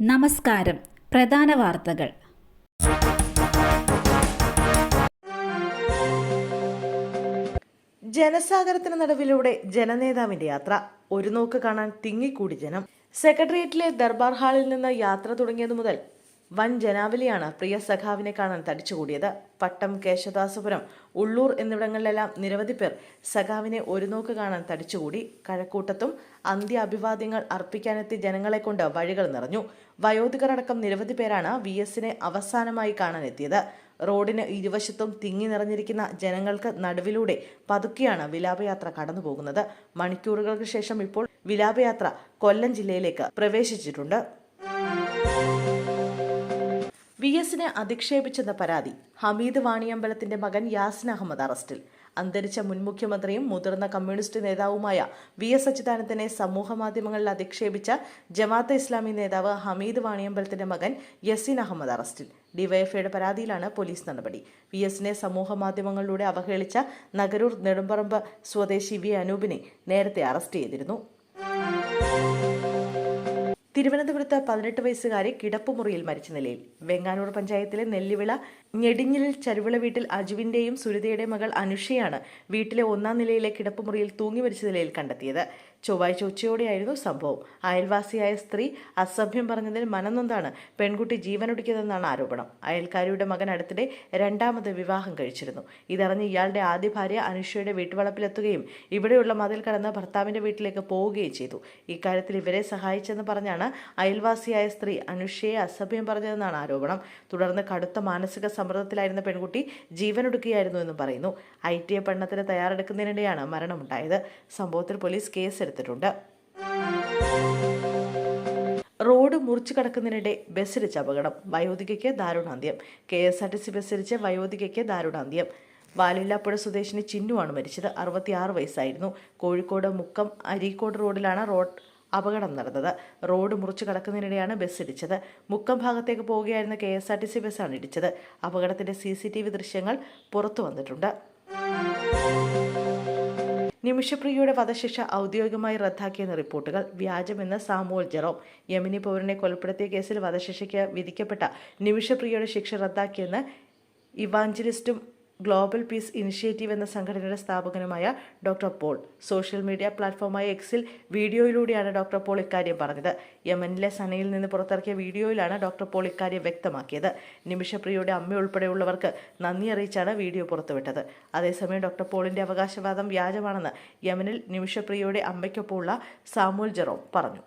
നമസ്കാരം. പ്രധാന വാർത്തകൾ. ജനസാഗരത്തിന് നടുവിലൂടെ ജനനേതാവിന്റെ യാത്ര. ഒരു നോക്ക് കാണാൻ തിങ്ങിക്കൂടി ജനം. സെക്രട്ടേറിയറ്റിലെ ദർബാർ ഹാളിൽ നിന്ന് യാത്ര തുടങ്ങിയതു മുതൽ വൻ ജനാവലിയാണ് പ്രിയ സഖാവിനെ കാണാൻ തടിച്ചുകൂടിയത്. പട്ടം, കേശവദാസപുരം, ഉള്ളൂർ എന്നിവിടങ്ങളിലെല്ലാം നിരവധി പേർ സഖാവിനെ ഒരു നോക്ക് കാണാൻ തടിച്ചുകൂടി. കഴക്കൂട്ടത്തും അന്ത്യ അഭിവാദ്യങ്ങൾ അർപ്പിക്കാനെത്തി ജനങ്ങളെ കൊണ്ട് വഴികൾ നിറഞ്ഞു. വയോധികരടക്കം നിരവധി പേരാണ് VSനെ അവസാനമായി കാണാനെത്തിയത്. റോഡിന് ഇരുവശത്തും തിങ്ങി നിറഞ്ഞിരിക്കുന്ന ജനങ്ങൾക്ക് നടുവിലൂടെ പതുക്കെയാണ് വിലാപയാത്ര കടന്നുപോകുന്നത്. മണിക്കൂറുകൾക്ക് ശേഷം ഇപ്പോൾ വിലാപയാത്ര കൊല്ലം ജില്ലയിലേക്ക് പ്രവേശിച്ചിട്ടുണ്ട്. VSനെ അധിക്ഷേപിച്ചെന്ന പരാതി. ഹമീദ് വാണിയമ്പലത്തിന്റെ മകൻ യാസിൻ അഹമ്മദ് അറസ്റ്റിൽ. അന്തരിച്ച മുൻ മുഖ്യമന്ത്രിയും മുതിർന്ന കമ്മ്യൂണിസ്റ്റ് നേതാവുമായ VS അച്യുതാനന്ദനെ സമൂഹമാധ്യമങ്ങളിൽ അധിക്ഷേപിച്ച ജമാഅത്തെ ഇസ്ലാമി നേതാവ് ഹമീദ് വാണിയമ്പലത്തിന്റെ മകൻ യസീൻ അഹമ്മദ് അറസ്റ്റിൽ. ഡിവൈഎഫ്ഐയുടെ പരാതിയിലാണ് പോലീസ് നടപടി. VSനെ സമൂഹമാധ്യമങ്ങളിലൂടെ അവഹേളിച്ച നഗരൂർ നെടുമ്പറമ്പ് സ്വദേശി V അനൂപിനെ നേരത്തെ അറസ്റ്റ് ചെയ്തിരുന്നു. തിരുവനന്തപുരത്ത് 18 വയസ്സുകാരി കിടപ്പുമുറിയിൽ മരിച്ച നിലയിൽ. വെങ്ങാനൂർ പഞ്ചായത്തിലെ നെല്ലിവിള ഞെടിഞ്ഞിലിൽ ചരുവിള വീട്ടിൽ അജുവിന്റെയും സുരിതയുടെയും മകൾ അനുഷയാണ് വീട്ടിലെ 1-ാം നിലയിലെ കിടപ്പുമുറിയിൽ തൂങ്ങി മരിച്ച നിലയിൽ കണ്ടെത്തിയത്. ചൊവ്വാഴ്ച ഉച്ചയോടെയായിരുന്നു സംഭവം. അയൽവാസിയായ സ്ത്രീ അസഭ്യം പറഞ്ഞതിൽ മനംനൊന്താണ് പെൺകുട്ടി ജീവനൊടുക്കിയതെന്നാണ് ആരോപണം. അയൽക്കാരിയുടെ മകൻ അടുത്തിടെ 2ാമത് വിവാഹം കഴിച്ചിരുന്നു. ഇതറിഞ്ഞ് ഇയാളുടെ ആദ്യ ഭാര്യ അനുഷയുടെ വീട്ടുവളപ്പിലെത്തുകയും ഇവിടെയുള്ള മതിൽ കടന്ന് ഭർത്താവിന്റെ വീട്ടിലേക്ക് പോവുകയും ചെയ്തു. ഇക്കാര്യത്തിൽ ഇവരെ സഹായിച്ചെന്ന് പറഞ്ഞാണ് അയൽവാസിയായ സ്ത്രീ അനുഷയെ അസഭ്യം പറഞ്ഞതെന്നാണ് ആരോപണം. തുടർന്ന് കടുത്ത മാനസിക സമ്മർദ്ദത്തിലായിരുന്ന പെൺകുട്ടി ജീവനൊടുക്കുകയായിരുന്നു എന്നും പറയുന്നു. ITA പഠനത്തിന് തയ്യാറെടുക്കുന്നതിനിടെയാണ് മരണമുണ്ടായത്. സംഭവത്തിൽ പോലീസ് കേസെടുത്തിട്ടുണ്ട്. റോഡ് മുറിച്ചു കടക്കുന്നതിനിടെ ബസ്സിടിച്ച് അപകടം. വയോധികയ്ക്ക് ദാരുണാന്ത്യം. KSRTC ബസ്സിടിച്ച് വയോധികയ്ക്ക് ദാരുണാന്ത്യം. വാലില്ലാപ്പുഴ സ്വദേശിനി ചിന്നുവാണ് മരിച്ചത്. 66 വയസ്സായിരുന്നു. കോഴിക്കോട് മുക്കം അരീക്കോട് റോഡിലാണ് അപകടം നടന്നത്. റോഡ് മുറിച്ചു കടക്കുന്നതിനിടെയാണ് ബസ് ഇടിച്ചത്. മുക്കം ഭാഗത്തേക്ക് പോവുകയായിരുന്ന KSRTC ബസ്സാണ് ഇടിച്ചത്. അപകടത്തിന്റെ CCTV ദൃശ്യങ്ങൾ പുറത്തു വന്നിട്ടുണ്ട്. നിമിഷപ്രിയയുടെ വധശിക്ഷ ഔദ്യോഗികമായി റദ്ദാക്കിയെന്ന റിപ്പോർട്ടുകൾ വ്യാജമെന്ന് സാമുവൽ ജെറോം. യമനി പൗരനെ കൊലപ്പെടുത്തിയ കേസിൽ വധശിക്ഷയ്ക്ക് വിധിക്കപ്പെട്ട നിമിഷപ്രിയയുടെ ശിക്ഷ റദ്ദാക്കിയെന്ന് ഇവാഞ്ചലിസ്റ്റും ഗ്ലോബൽ പീസ് ഇനിഷ്യേറ്റീവ് എന്ന സംഘടനയുടെ സ്ഥാപകനുമായ ഡോക്ടർ പോൾ സോഷ്യൽ മീഡിയ പ്ലാറ്റ്ഫോമായ എക്സിൽ വീഡിയോയിലൂടെയാണ് ഡോക്ടർ പോൾ ഇക്കാര്യം പറഞ്ഞത്. യമനിലെ സനയിൽ നിന്ന് പുറത്തിറക്കിയ വീഡിയോയിലാണ് ഡോക്ടർ പോൾ ഇക്കാര്യം വ്യക്തമാക്കിയത്. നിമിഷപ്രിയയുടെ അമ്മ ഉൾപ്പെടെയുള്ളവർക്ക് നന്ദി അറിയിച്ചാണ് വീഡിയോ പുറത്തുവിട്ടത്. അതേസമയം ഡോക്ടർ പോളിന്റെ അവകാശവാദം വ്യാജമാണെന്ന് യമനിൽ നിമിഷപ്രിയയുടെ അമ്മയ്ക്കൊപ്പമുള്ള സാമുവൽ ജെറോം പറഞ്ഞു.